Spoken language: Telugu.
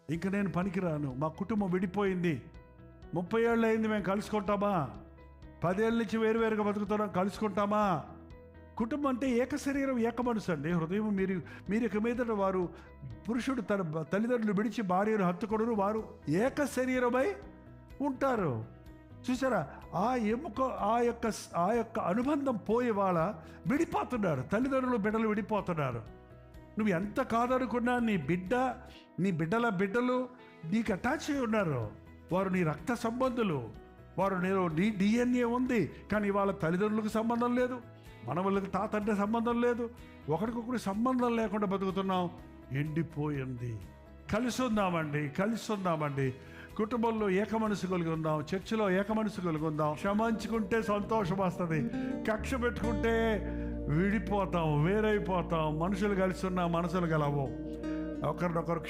ఇంక నేను పనికిరాను, మా కుటుంబం విడిపోయింది, 30 ఏళ్ళు అయింది, మేము కలుసుకుంటామా? 10 ఏళ్ళ నుంచి వేరువేరుగా బతుకుతున్నాం, కలుసుకుంటామా? కుటుంబం అంటే ఏక శరీరం, ఏక మనసు అండి. హృదయం మీరు ఇక మీదట వారు, పురుషుడు తన తల్లిదండ్రులు విడిచి భార్యను హత్తుకొనును, వారు ఏక శరీరమై ఉంటారు. చూసారా? ఆ ఎముక, ఆ యొక్క అనుబంధం పోయి వాళ్ళ విడిపోతున్నారు. తల్లిదండ్రులు బిడ్డలు విడిపోతున్నారు. నువ్వు ఎంత కాదనుకున్నా నీ బిడ్డల బిడ్డలు నీకు అటాచ్ అయి ఉన్నారు. వారు నీ రక్త సంబంధులు, వారు నీ DNA ఉంది, కానీ వాళ్ళ తల్లిదండ్రులకు సంబంధం లేదు, మనవళ్ళకి తాతంటే సంబంధం లేదు, ఒకరికొకరు సంబంధం లేకుండా బతుకుతున్నాం. ఎండిపోయింది. కలిసి ఉందామండి. కుటుంబంలో ఏక మనసు కలిగి ఉందాం, చర్చిలో ఏక మనసు కలిగి ఉందాం. క్షమించుకుంటే సంతోషం వస్తుంది, కక్ష పెట్టుకుంటే విడిపోతాం, వేరైపోతాం. మనుషులు కలిసి ఉన్న మనసులు గలవు. ఒకరినొకరు